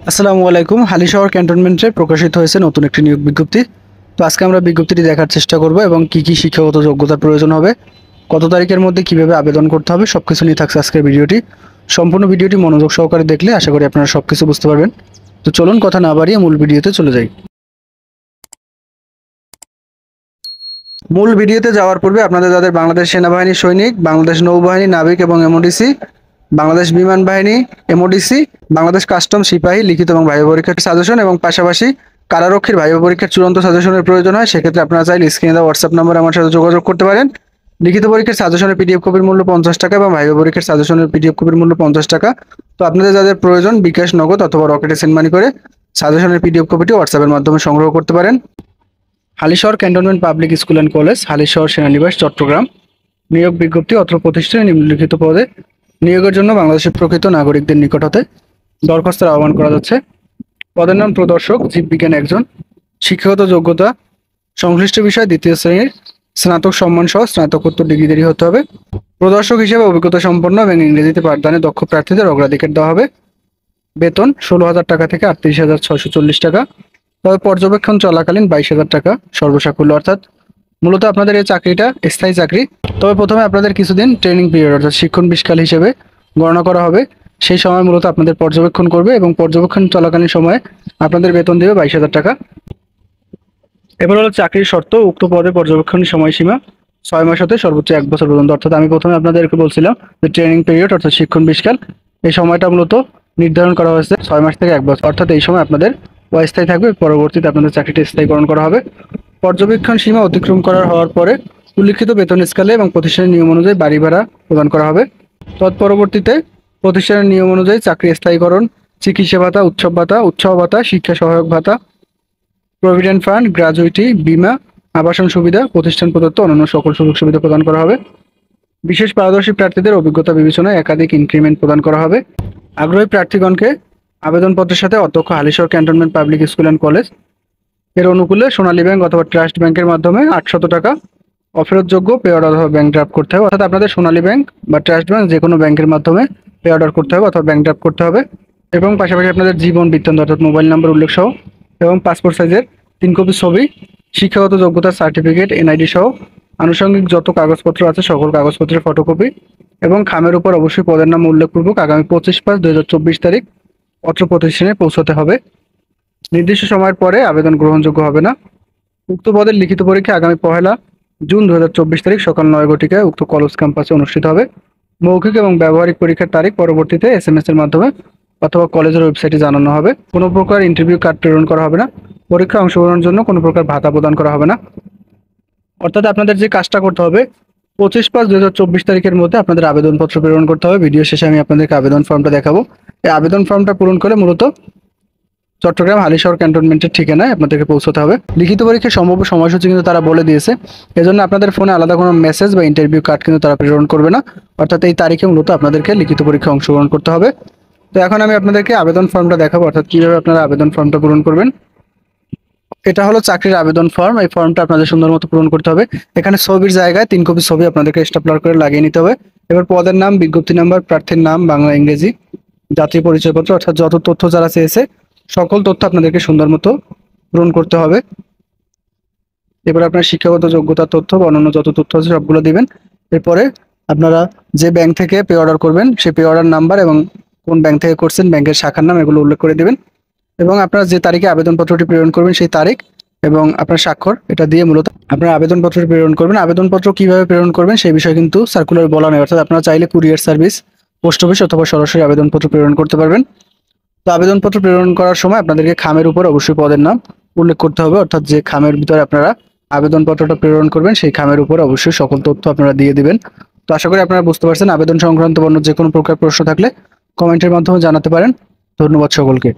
আসসালামু আলাইকুম। হালিশহর ক্যান্টনমেন্টে প্রকাশিত হয়েছে নতুন একটি নিয়োগ বিজ্ঞপ্তি। তো আজকে আমরা বিজ্ঞপ্তিটি দেখার চেষ্টা করব এবং কি কি শিক্ষাগত যোগ্যতার প্রয়োজন হবে, কত তারিখের মধ্যে কিভাবে আবেদন করতে হবে, সবকিছু নিয়ে থাকছে আজকের ভিডিওটি। সম্পূর্ণ ভিডিওটি মনোযোগ সহকারে দেখলে আশা করি আপনারা সবকিছু বুঝতে পারবেন। তো চলুন কথা না বাড়িয়ে মূল ভিডিওতে চলে যাই। মূল ভিডিওতে যাওয়ার পূর্বে আপনাদের যাদের বাংলাদেশ সেনাবাহিনী সৈনিক, বাংলাদেশ নৌবাহিনী নাবিক এবং এমওডিসি, বাংলাদেশ বিমান বাহিনী এমওডিসি, বাংলাদেশ কাস্টম সিপাহী লিখিত এবং ভাইবা পরীক্ষার সাজেশন এবং পাশাপাশি কারারক্ষীর ভাইবা পরীক্ষার চূড়ান্ত সাজেশনের প্রয়োজন হয়, সেক্ষেত্রে আপনারা চাইলে স্ক্রিনে দেওয়া হোয়াটসঅ্যাপ নম্বরে আমার সাথে যোগাযোগ করতে পারেন। লিখিত পরীক্ষার সাজেশনের পিডিএফ কপির মূল্য 50 টাকা এবং ভাইবা পরীক্ষার সাজেশনের পিডিএফ কপির মূল্য 50 টাকা। তো আপনাদের যাদের প্রয়োজন বিকাশ, নগদ অথবা রকেটে সেন্ড মানি করে সাজেশনের পিডিএফ কপিটি হোয়াটসঅ্যাপের মাধ্যমে সংগ্রহ করতে পারেন। Halishahar cantonment public school and college, Halishahar সেনানিবাস, চট্টগ্রাম। নিয়োগ বিজ্ঞপ্তি অত্র প্রতিষ্ঠানে নিম্নলিখিত পদে নিয়োগের জন্য বাংলাদেশের প্রকৃত নাগরিকদের নিকট হতে দরখাস্তের আহ্বান করা যাচ্ছে। পদের নাম প্রদর্শক, জীববিজ্ঞান একজন। শিক্ষাগত যোগ্যতা সংশ্লিষ্ট বিষয় দ্বিতীয় শ্রেণীর স্নাতক সম্মান সহ স্নাতকোত্তর ডিগ্রিধারী হতে হবে। প্রদর্শক হিসেবে অভিজ্ঞতা সম্পন্ন এবং ইংরেজিতে পাঠদানে দক্ষ প্রার্থীদের অগ্রাধিকার দেওয়া হবে। বেতন 16,000 টাকা থেকে 38,640 টাকা, তবে পর্যবেক্ষণ চলাকালীন 22,000 টাকা সর্বসাকুল্য, অর্থাৎ মূলত আপনাদের এই চাকরিটা স্থায়ী চাকরি। তবে প্রথমে আপনাদের কিছুদিন ট্রেনিং পিরিয়ড অর্থাৎ শিক্ষণ বিষকাল হিসেবে গণনা করা হবে। সেই সময় মূলত আপনাদের পর্যবেক্ষণ করবে এবং পর্যবেক্ষণ চলাকালীন সময়ে আপনাদের বেতন দেবে 22,000 টাকা। এবার হলো চাকরির শর্ত। উক্ত পদে পর্যবেক্ষণের সময়সীমা 6 মাস হতে সর্বোচ্চ 1 বছর পর্যন্ত, অর্থাৎ আমি প্রথমে আপনাদেরকে বলছিলাম যে ট্রেনিং পিরিয়ড অর্থাৎ শিক্ষণ বিষকাল, এই সময়টা মূলত নির্ধারণ করা হয়েছে 6 মাস থেকে 1 বছর, অর্থাৎ এই সময় আপনাদের অস্থায়ী থাকবে, পরবর্তীতে আপনাদের চাকরিটা স্থায়ীকরণ করা হবে। পর্যবেক্ষণ সীমা অতিক্রম হওয়ার পরে উল্লিখিত বেতন স্কেলে এবং প্রতিষ্ঠানের নিয়ম অনুযায়ী বাড়ি ভাড়া প্রদান করা হবে। তৎপরবর্তীতে প্রতিষ্ঠানের নিয়ম অনুযায়ী চাকরি স্থায়ীকরণ, চিকিৎসা ভাতা, উৎসব ভাতা, শিক্ষা সহায়ক ভাতা, প্রভিডেন্ট ফান্ড, গ্র্যাজুইটি, বীমা, আবাসন সুবিধা, প্রতিষ্ঠান প্রদত্ত অন্যান্য সকল সুযোগ সুবিধা প্রদান করা হবে। বিশেষ পারদর্শী প্রার্থীদের অভিজ্ঞতা বিবেচনায় একাধিক ইনক্রিমেন্ট প্রদান করা হবে। আগ্রহী প্রার্থীগণকে আবেদনপত্রের সাথে অধ্যক্ষ, Halishahar cantonment public school and college এর অনুকূলে সোনালী ব্যাংক অথবা ট্রাস্ট ব্যাংকের মাধ্যমে 800 টাকা অফেরতযোগ্য পে অর্ডার অথবা ব্যাংক ড্রাফট করতে হবে, অর্থাৎ আপনাদের সোনালী ব্যাংক বা ট্রাস্ট ব্যাংক যে কোনো ব্যাংকের মাধ্যমে পে অর্ডার করতে হবে অথবা ব্যাংক ড্রাফট করতে হবে। এবং পাশাপাশি আপনাদের জীবন বৃত্তান্ত অর্থাৎ মোবাইল নাম্বার উল্লেখ সহ এবং পাসপোর্ট সাইজের 3 কপি ছবি, শিক্ষাগত যোগ্যতার সার্টিফিকেট, এনআইডি সহ আনুষঙ্গিক যত কাগজপত্র আছে সকল কাগজপত্রের ফটোকপি এবং খামের উপর অবশ্যই পদের নাম উল্লেখপূর্বক আগামী 25/5/2024 তারিখ অত্র প্রতিষ্ঠানে পৌঁছতে হবে। নির্দিষ্ট সময়ের পরে আবেদন গ্রহণযোগ্য হবে না। উক্ত পদের লিখিত পরীক্ষা আগামী 1 জুন 2024 তারিখ সকাল 9 ঘটিকায় উক্ত কলেজ ক্যাম্পাসে অনুষ্ঠিত হবে। মৌখিক এবং ব্যবহারিক পরীক্ষার তারিখ পরবর্তীতে SMS এর মাধ্যমে অথবা কলেজের ওয়েবসাইটে জানানো হবে। কোনো প্রকার ইন্টারভিউ কার্ড প্রেরণ করা হবে না। পরীক্ষায় অংশগ্রহণের জন্য কোনো প্রকার ভাতা প্রদান করা হবে না। অর্থাৎ আপনাদের যে কাজটা করতে হবে 25/5/2024 তারিখের মধ্যে আপনাদের আবেদনপত্র প্রেরণ করতে হবে। ভিডিও শেষে আমি আপনাদেরকে আবেদন ফর্মটা দেখাবো। এই আবেদন ফর্মটা পূরণ করে মূলত চট্টগ্রাম হালিশহর ক্যান্টনমেন্টের ঠিকানায় আপনাদেরকে পৌঁছতে হবে। লিখিত পরীক্ষার সম্ভাব্য সময়সূচি কিন্তু তারা বলে দিয়েছে, এজন্য আপনাদের ফোনে আলাদা কোনো মেসেজ বা ইন্টারভিউ কার্ড কিন্তু তারা প্রেরণ করবে না, অর্থাৎ এই তারিখে মূলত আপনাদেরকে লিখিত পরীক্ষায় অংশগ্রহণ করতে হবে। তো এখন আমি আপনাদেরকে আবেদন ফর্মটা দেখাবো, অর্থাৎ কীভাবে আপনারা আবেদন ফর্মটা পূরণ করবেন। এটা হলো চাকরির আবেদন ফর্ম। এই ফর্মটা আপনাদের সুন্দর মতো পূরণ করতে হবে। এখানে ছবির জায়গায় 3 কপি ছবি আপনাদেরকে স্টেপলার করে লাগিয়ে নিতে হবে। এবার পদের নাম, বিজ্ঞপ্তি নাম্বার, প্রার্থীর নাম বাংলা ইংরেজি, জাতীয় পরিচয়পত্র অর্থাৎ যত তথ্য যারা চেয়েছে সকল তথ্য আপনাদেরকে সুন্দর মতো পূরণ করতে হবে। এবার আপনার শিক্ষাগত যোগ্যতার তথ্য বা অন্যান্য যত তথ্য আছে সবগুলো দিবেন। এরপরে আপনারা যে ব্যাংক থেকে পে অর্ডার করবেন সেই পে অর্ডার নাম্বার এবং কোন ব্যাংক থেকে করছেন ব্যাংকের শাখার নাম এগুলো উল্লেখ করে দিবেন। এবং আপনারা যে তারিখে আবেদনপত্রটি প্রেরণ করবেন সেই তারিখ এবং আপনার স্বাক্ষর এটা দিয়ে মূলত আপনার আবেদনপত্রটি প্রেরণ করবেন। আবেদনপত্র কিভাবে প্রেরণ করবেন সেই বিষয়ে কিন্তু সার্কুলার বলা নেই, অর্থাৎ আপনারা চাইলে কুরিয়ার সার্ভিস, পোস্ট অফিস অথবা সরাসরি আবেদনপত্র প্রেরণ করতে পারবেন। তো আবেদনপত্র প্রেরণ করার সময় আপনাদেরকে খামের উপর অবশ্যই পদের নাম উল্লেখ করতে হবে, অর্থাৎ যে খামের ভিতরে আপনারা আবেদনপত্রটা প্রেরণ করবেন সেই খামের উপর অবশ্যই সকল তথ্য আপনারা দিয়ে দিবেন। তো আশা করি আপনারা বুঝতে পারছেন। আবেদন সংক্রান্ত অন্য যে কোনো প্রকার প্রশ্ন থাকলে কমেন্টের মাধ্যমে জানাতে পারেন। ধন্যবাদ সকলকে।